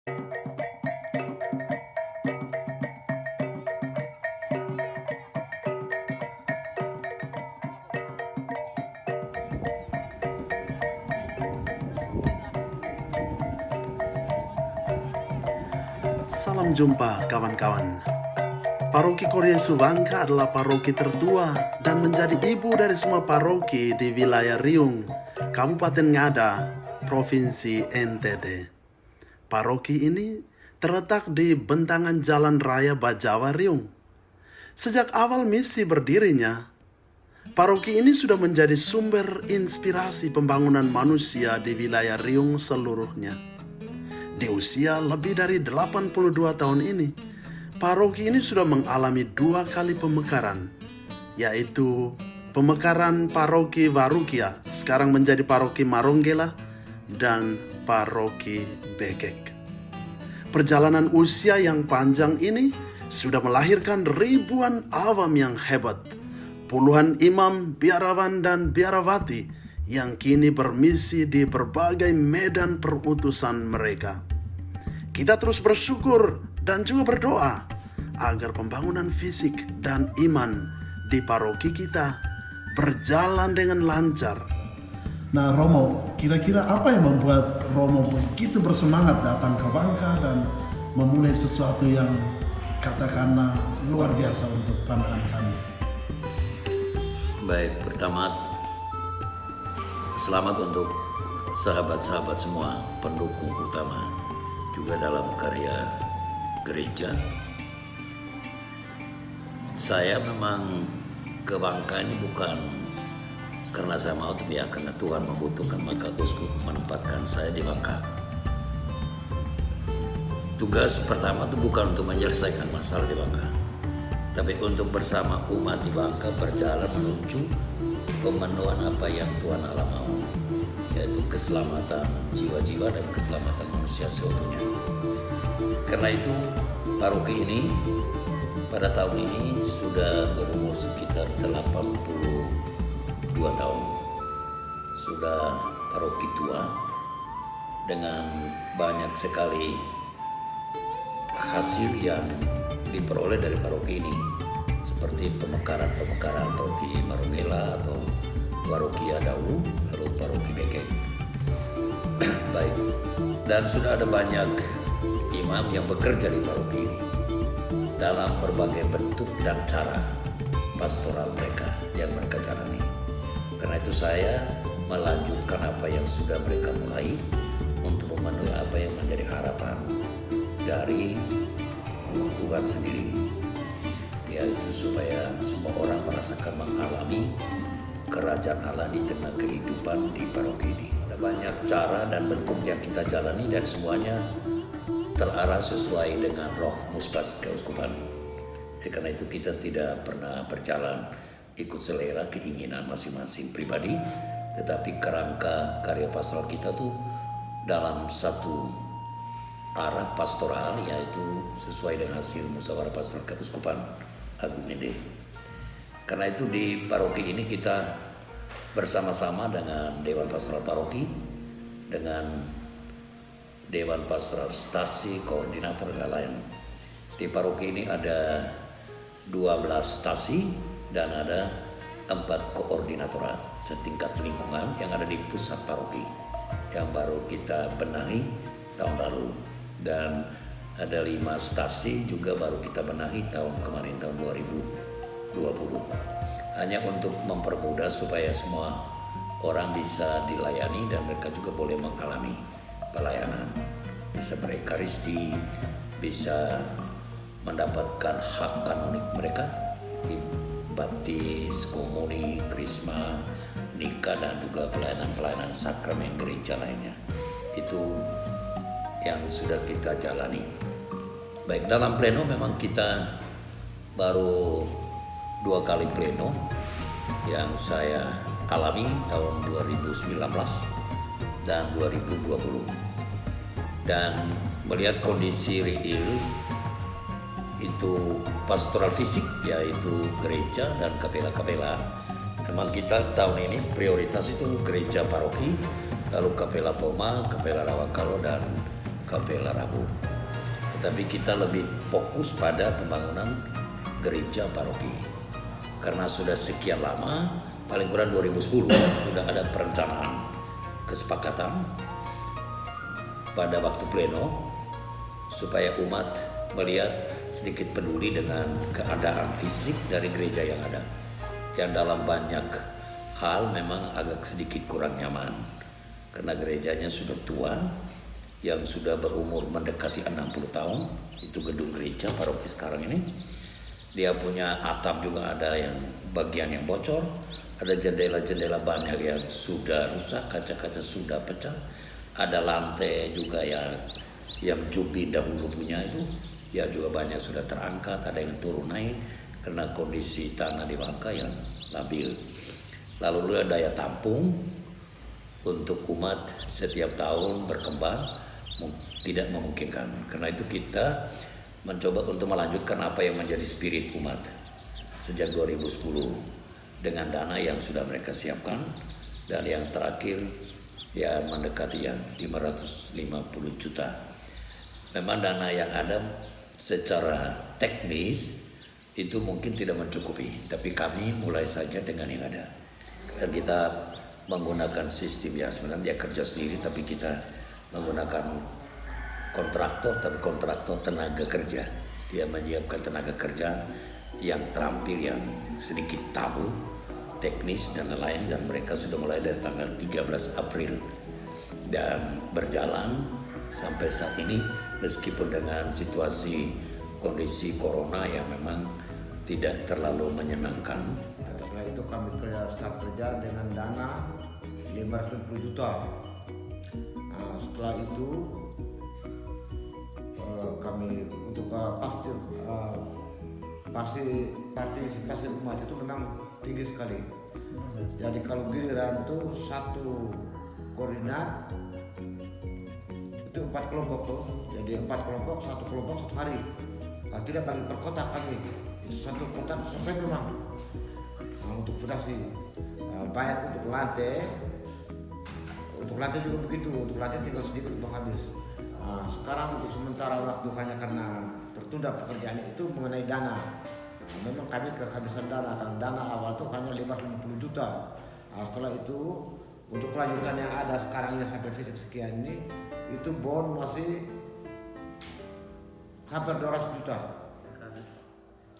Salam jumpa kawan-kawan. Paroki Korea Subangka adalah paroki tertua dan menjadi ibu dari semua paroki di wilayah Riung, Kabupaten Ngada, Provinsi NTT. Paroki ini terletak di bentangan Jalan Raya Bajawa Riung. Sejak awal misi berdirinya, paroki ini sudah menjadi sumber inspirasi pembangunan manusia di wilayah Riung seluruhnya. Di usia lebih dari 82 tahun ini, paroki ini sudah mengalami 2 kali pemekaran, yaitu pemekaran paroki Warukia, sekarang menjadi paroki Maronggela, dan paroki Bekek. Perjalanan usia yang panjang ini sudah melahirkan ribuan awam yang hebat, puluhan imam, biarawan, dan biarawati yang kini bermisi di berbagai medan perutusan mereka. Kita terus bersyukur dan juga berdoa agar pembangunan fisik dan iman di paroki kita berjalan dengan lancar. Nah Romo, kira-kira apa yang membuat Romo begitu bersemangat datang ke Bangka dan memulai sesuatu yang katakanlah luar biasa untuk pandangan kami? Baik, pertama selamat untuk sahabat-sahabat semua pendukung utama juga dalam karya gereja. Saya memang ke Bangka ini bukan karena saya mau, tapi ya karena Tuhan membutuhkan, maka uskup menempatkan saya di Bangka. Tugas pertama itu bukan untuk menyelesaikan masalah di Bangka, tapi untuk bersama umat di Bangka berjalan menuju pemenuhan apa yang Tuhan Allah mau, yaitu keselamatan jiwa-jiwa dan keselamatan manusia seutuhnya. Karena itu paroki ini pada tahun ini sudah berumur sekitar 82 tahun. Sudah paroki tua dengan banyak sekali hasil yang diperoleh dari paroki ini, seperti pemekaran paroki Maronggela atau Warukia dahulu, lalu paroki Bekek. Baik, dan sudah ada banyak imam yang bekerja di paroki ini dalam berbagai bentuk dan cara pastoral mereka yang mereka jalani. Karena itu saya melanjutkan apa yang sudah mereka mulai untuk memenuhi apa yang menjadi harapan dari Tuhan sendiri, yaitu supaya semua orang merasakan mengalami kerajaan Allah di tengah kehidupan di paroki ini. Ada banyak cara dan bentuk yang kita jalani dan semuanya terarah sesuai dengan roh musbas keuskupan. Karena itu kita tidak pernah berjalan ikut selera keinginan masing-masing pribadi, tetapi kerangka karya pastoral kita tuh dalam satu arah pastoral, yaitu sesuai dengan hasil musyawarah pastoral keuskupan Agung Ende. Karena itu di paroki ini kita bersama-sama dengan Dewan Pastoral Paroki, dengan Dewan Pastoral Stasi, Koordinator dan lain-lain. Di paroki ini ada 12 stasi dan ada 4 koordinatorat setingkat lingkungan yang ada di pusat paroki yang baru kita benahi tahun lalu, dan ada 5 stasi juga baru kita benahi tahun kemarin, tahun 2020, hanya untuk mempermudah supaya semua orang bisa dilayani dan mereka juga boleh mengalami pelayanan, bisa berekaristi, bisa mendapatkan hak kanonik mereka, baptis, komuni, krisma, nikah, dan juga pelayanan-pelayanan sakramen gereja lainnya. Itu yang sudah kita jalani. Baik, dalam pleno memang kita baru 2 kali pleno yang saya alami tahun 2019 dan 2020. Dan melihat kondisi real itu pastoral fisik, yaitu gereja dan kapela-kapela. Memang kita tahun ini prioritas itu gereja paroki, lalu kapela Poma, kapela Rawakalo, dan Kapela Rabu. Tetapi kita lebih fokus pada pembangunan gereja paroki. Karena sudah sekian lama, paling kurang 2010 sudah ada perencanaan kesepakatan pada waktu pleno supaya umat melihat sedikit peduli dengan keadaan fisik dari gereja yang ada, yang dalam banyak hal memang agak sedikit kurang nyaman karena gerejanya sudah tua, yang sudah berumur mendekati 60 tahun. Itu gedung gereja paroki sekarang ini. Dia punya atap juga ada yang bagian yang bocor, ada jendela-jendela banyak yang sudah rusak, kaca-kaca sudah pecah, ada lantai juga yang Jubi dahulu punya itu ya juga banyak sudah terangkat, ada yang turun naik karena kondisi tanah di Bangka yang labil. Lalu ada daya tampung untuk umat setiap tahun berkembang tidak memungkinkan. Karena itu kita mencoba untuk melanjutkan apa yang menjadi spirit umat sejak 2010 dengan dana yang sudah mereka siapkan, dan yang terakhir ya mendekati yang 550 juta. Memang dana yang ada secara teknis itu mungkin tidak mencukupi, tapi kami mulai saja dengan yang ada. Dan kita menggunakan sistem ya sebenarnya dia kerja sendiri, tapi kita menggunakan kontraktor, tapi kontraktor tenaga kerja. Dia menyiapkan tenaga kerja yang terampil, yang sedikit tahu teknis dan lain-lain, dan mereka sudah mulai dari tanggal 13 April dan berjalan sampai saat ini meskipun dengan situasi kondisi corona yang memang tidak terlalu menyenangkan. Setelah itu kami start kerja dengan dana 550 juta. Nah, setelah itu kami untuk partisipasi umat itu memang tinggi sekali. Jadi kalau giliran itu satu koordinat itu 4 kelompok tuh, jadi 4 kelompok, satu kelompok 1 hari. Kalau tidak bagi per kotak kami, itu 1 kotak selesai memang. Nah, untuk fondasi, baik untuk lantai juga begitu, untuk lantai tinggal sedikit untuk habis. Nah, sekarang untuk sementara waktu hanya karena tertunda pekerjaan itu mengenai dana. Nah, memang kami kehabisan dana, karena dana awal tuh hanya 550 juta. Nah, setelah itu untuk kelanjutan yang ada sekarang yang sampai fisik sekian ini, itu bond masih hampir 200 juta.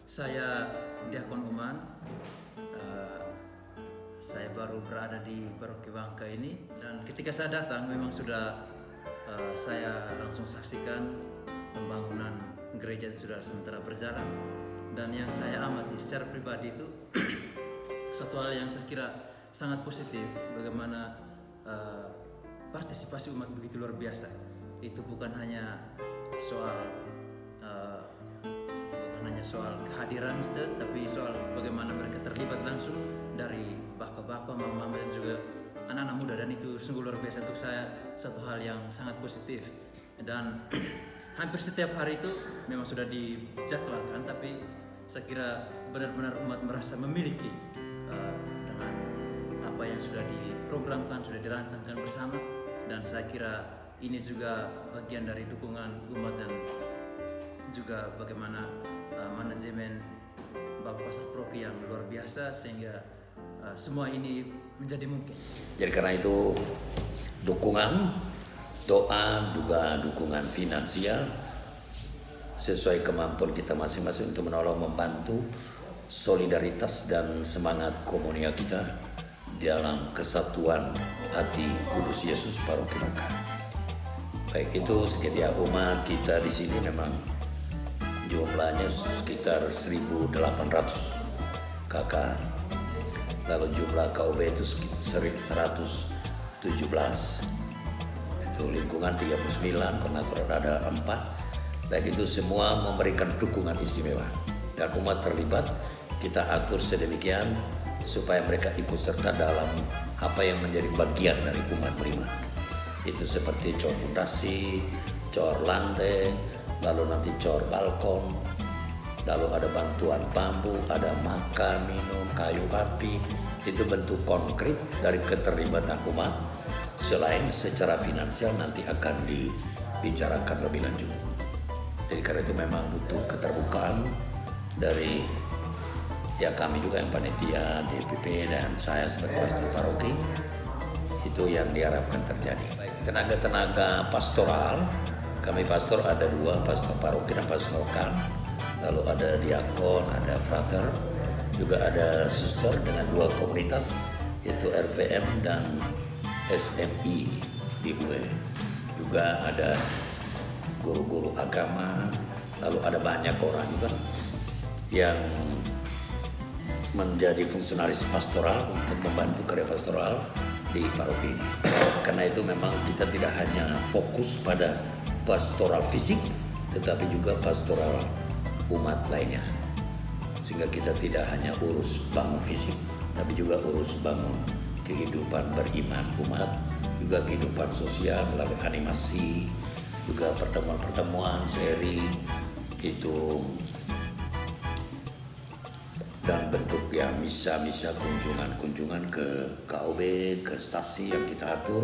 Saya Diakon Uman. Saya baru berada di Paroki Bangka ini, dan ketika saya datang memang sudah saya langsung saksikan pembangunan gereja itu sudah sementara berjalan. Dan yang saya amati secara pribadi itu satu hal yang saya kira sangat positif, bagaimana partisipasi umat begitu luar biasa. Itu bukan hanya soal kehadiran saja, tapi soal bagaimana mereka terlibat langsung dari bapak-bapak, mama-mama, dan juga anak-anak muda, dan itu sungguh luar biasa untuk saya, satu hal yang sangat positif. Dan hampir setiap hari itu memang sudah dijadwalkan, tapi saya kira benar-benar umat merasa memiliki dengan apa yang sudah diprogramkan, sudah dirancangkan bersama. Dan saya kira ini juga bagian dari dukungan umat dan juga bagaimana manajemen Bapak Pastor Proki yang luar biasa sehingga semua ini menjadi mungkin. Jadi karena itu dukungan, doa, juga dukungan finansial sesuai kemampuan kita masing-masing untuk menolong, membantu solidaritas dan semangat komunitas kita dalam kesatuan hati Kudus Yesus Paroki Bangka. Baik itu sekitar umat kita di sini memang jumlahnya sekitar 1.800 kakak. Lalu jumlah KUB itu 117. Itu lingkungan 39, koordinator ada 4. Baik itu semua memberikan dukungan istimewa. Dan umat terlibat, kita atur sedemikian supaya mereka ikut serta dalam apa yang menjadi bagian dari umat beriman. Itu seperti cor fondasi, cor lantai, lalu nanti cor balkon, lalu ada bantuan bambu, ada makan, minum, kayu api. Itu bentuk konkret dari keterlibatan umat. Selain secara finansial nanti akan bicarakan lebih lanjut. Jadi karena itu memang butuh keterbukaan dari kami juga yang panitia, DPP dan saya sebagai pastor paroki. Itu yang diharapkan terjadi. Tenaga-tenaga pastoral, kami pastor ada 2, pastor paroki dan pastoral. Lalu ada diakon, ada frater, juga ada suster dengan 2 komunitas, yaitu RVM dan SMI di Bue. Juga ada guru-guru agama, lalu ada banyak orang juga yang menjadi fungsionalis pastoral untuk membantu karya pastoral di paroki ini. Karena itu memang kita tidak hanya fokus pada pastoral fisik, tetapi juga pastoral umat lainnya. Sehingga kita tidak hanya urus bangun fisik, tapi juga urus bangun kehidupan beriman umat, juga kehidupan sosial melalui animasi, juga pertemuan-pertemuan, seri, itu dan bentuk misa-misa kunjungan ke KOB, ke stasi yang kita atur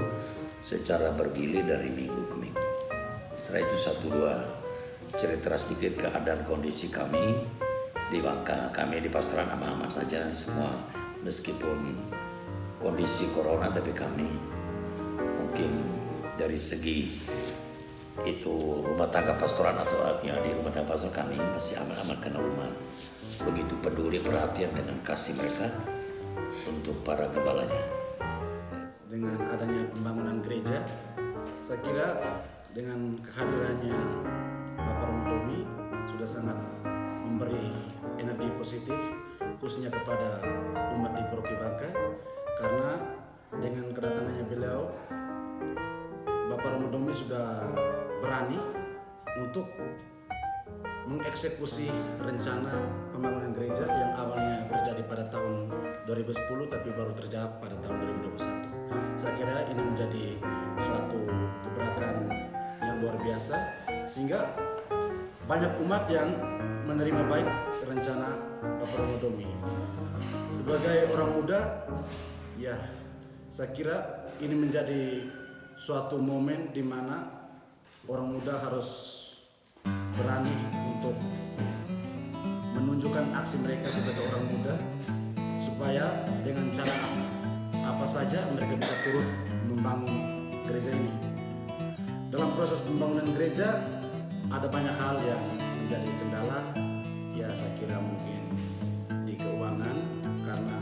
secara bergilir dari minggu ke minggu. Setelah itu 1-2 cerita sedikit keadaan kondisi kami di Bangka. Kami di pastoran aman-aman saja semua meskipun kondisi corona, tapi kami mungkin dari segi itu rumah tangga pastoran atau di rumah tangga pastoran kami masih aman-aman karena rumah begitu peduli perhatian dengan kasih mereka untuk para gembalanya. Dengan adanya pembangunan gereja, saya kira dengan kehadirannya Bapak Romo Domi sudah sangat memberi energi positif khususnya kepada umat di Paroki Bangka, karena dengan kedatangannya beliau Bapak Romo Domi sudah berani untuk mengeksekusi rencana pembangunan gereja yang awalnya terjadi pada tahun 2010 tapi baru terjawab pada tahun 2021. Saya kira ini menjadi suatu gebrakan yang luar biasa sehingga banyak umat yang menerima baik rencana Bapak Romo Domi. Sebagai orang muda, ya saya kira ini menjadi suatu momen di mana orang muda harus berani untuk menunjukkan aksi mereka sebagai orang muda, supaya dengan cara apa saja mereka bisa turut membangun gereja ini. Dalam proses pembangunan gereja ada banyak hal yang menjadi kendala, ya saya kira mungkin di keuangan, karena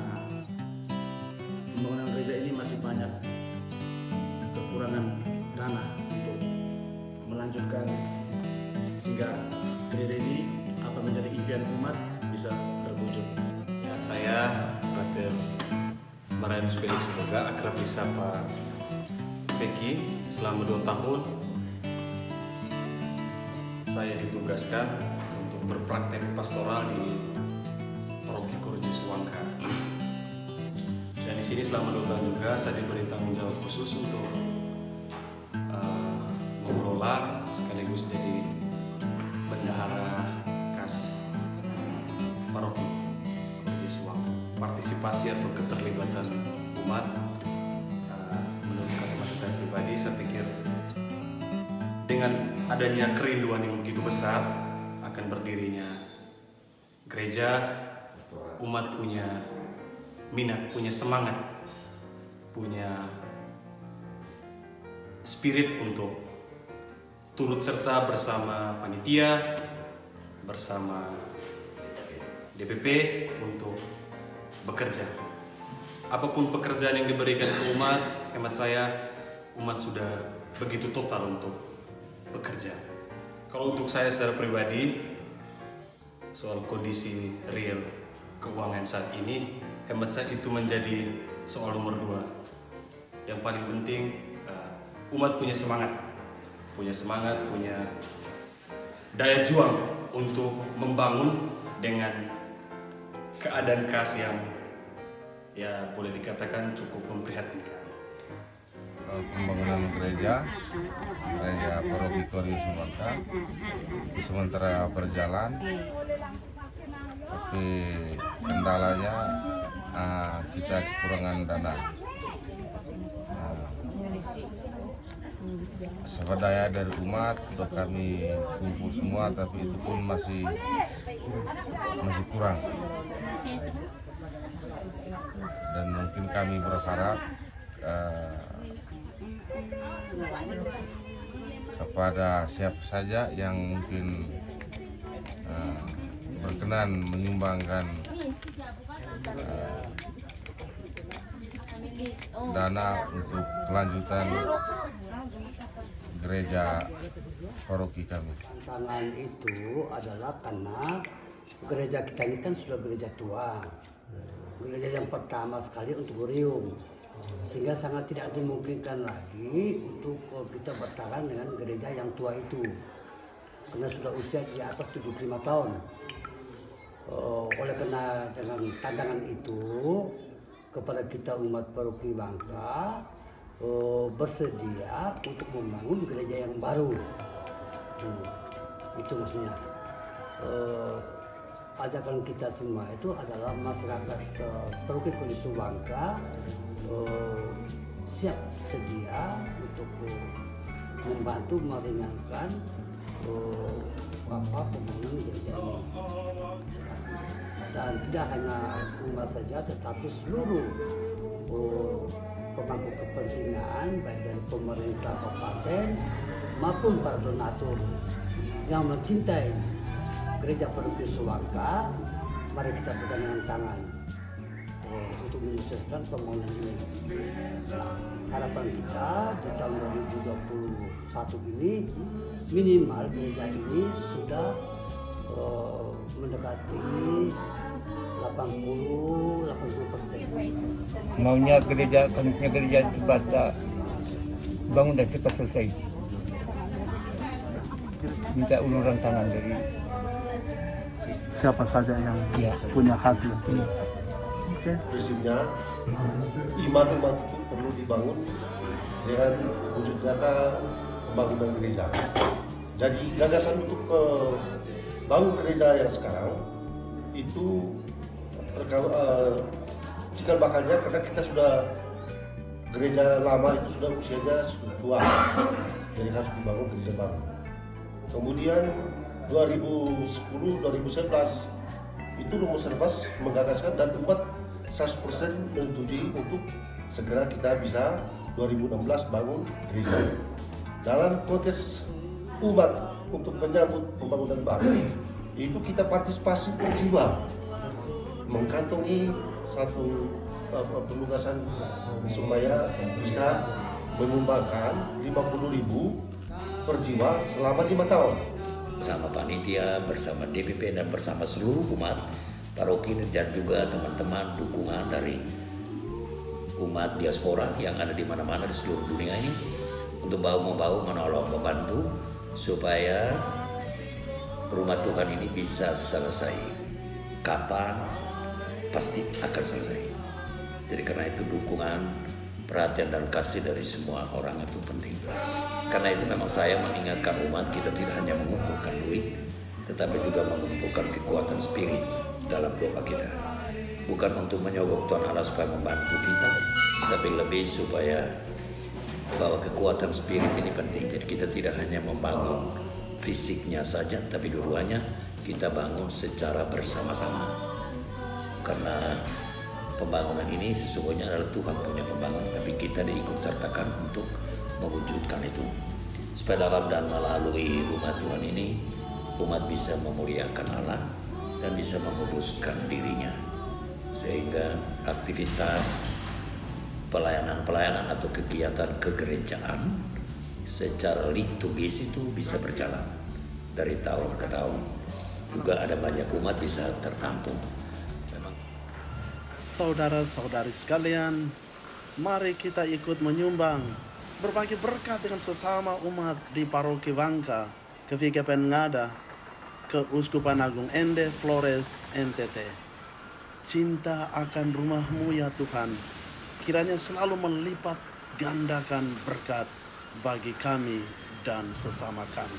pembangunan gereja ini masih banyak kekurangan dana untuk melanjutkan sehingga gereja ini apa menjadi impian umat bisa terwujud. Ya, saya Frater Marianus Felix Boga, akrab disapa Peki. Selama 2 tahun saya ditugaskan untuk berpraktek pastoral di Paroki Kurji Suwangka. Dan di sini selama 2 tahun juga saya diberi tanggung jawab khusus untuk mengelola sekaligus jadi bendahara kas paroki Kurji Suwangka. Partisipasi atau keterlibatan umat, menurut kacamata saya pribadi, saya pikir dengan adanya kerinduan yang begitu besar akan berdirinya gereja, umat punya minat, punya semangat, punya spirit untuk turut serta bersama panitia, bersama DPP untuk bekerja. Apapun pekerjaan yang diberikan ke umat, hemat saya, umat sudah begitu total untuk bekerja. Kalau untuk saya secara pribadi, soal kondisi real keuangan saat ini, hemat saya itu menjadi soal nomor 2. Yang paling penting, umat punya semangat, punya daya juang untuk membangun dengan keadaan kas yang ya boleh dikatakan cukup memprihatinkan. Pembangunan gereja Paroki Kurji Suwangka itu sementara berjalan, tapi kendalanya kita kekurangan dana. swadaya dari umat sudah kami kumpul semua, tapi itu pun masih kurang. Dan mungkin kami berharap kepada siapa saja yang mungkin berkenan menyumbangkan dana untuk kelanjutan gereja paroki kami. Tantangan itu adalah karena gereja kita ini kan sudah gereja tua, gereja yang pertama sekali untuk Riung, sehingga sangat tidak dimungkinkan lagi untuk kita bertahan dengan gereja yang tua itu, karena sudah usia di atas 75 tahun. Oleh karena dengan tantangan itu, kepada kita umat paroki Bangka bersedia untuk membangun gereja yang baru. Itu maksudnya. Ajakan kita semua itu adalah masyarakat paroki Kudus Bangka siap sedia untuk membantu meringankan pembangunan gereja ini. Dan tidak hanya umat saja, tetapi seluruh pemangku kepentingan baik dari pemerintah kabupaten maupun para donatur yang mencintai gereja paroki Suwangka, mari kita bergandingan tangan untuk menyukseskan pembangunan ini. Nah, harapan kita di tahun 2021 ini minimal gereja ini sudah mendekati 80%. Maunya gereja cepat bangun dan cepat selesai. Minta uluran tangan dari Siapa saja yang punya hati. Oke. Prinsipnya iman-iman itu perlu dibangun dengan wujud nyata pembangunan gereja. Jadi gagasan untuk bangun gereja yang sekarang itu cikal bakalnya karena kita sudah gereja lama itu sudah usianya tua, jadi harus dibangun gereja baru. Kemudian 2010-2011 itu Romo Servas menggagaskan dan umat 100% menyetujui untuk segera kita bisa 2016 bangun gereja. Dalam konteks umat untuk menyambut pembangunan baru itu kita partisipasi berjiwa mengkantongi satu penugasan supaya bisa menyumbangkan 50.000 per jiwa selama 5 tahun. Bersama panitia, bersama DPP dan bersama seluruh umat paroki dan juga teman-teman dukungan dari umat diaspora yang ada di mana-mana di seluruh dunia ini untuk bahu-membahu menolong membantu supaya rumah Tuhan ini bisa selesai. Kapan? Pasti akan selesai. Jadi karena itu dukungan, perhatian dan kasih dari semua orang itu penting. Karena itu memang saya mengingatkan umat kita tidak hanya mengumpulkan duit, tetapi juga mengumpulkan kekuatan spirit dalam doa kita. Bukan untuk menyogok Tuhan Allah supaya membantu kita, tapi lebih supaya bahwa kekuatan spirit ini penting. Jadi kita tidak hanya membangun fisiknya saja, tapi dua-duanya kita bangun secara bersama-sama. Karena pembangunan ini sesungguhnya adalah Tuhan punya pembangunan, tapi kita diikut sertakan untuk mewujudkan itu. Supaya dalam dan melalui rumah Tuhan ini, umat bisa memuliakan Allah dan bisa menguduskan dirinya. Sehingga aktivitas pelayanan-pelayanan atau kegiatan kegerejaan secara liturgis itu bisa berjalan dari tahun ke tahun. Juga ada banyak umat bisa tertampung. Saudara-saudari sekalian, mari kita ikut menyumbang, berbagi berkat dengan sesama umat di Paroki Bangka, Kevikepen Ngada, Keuskupan Agung Ende, Flores, NTT. Cinta akan rumahmu ya Tuhan, kiranya selalu melipat gandakan berkat bagi kami dan sesama kami.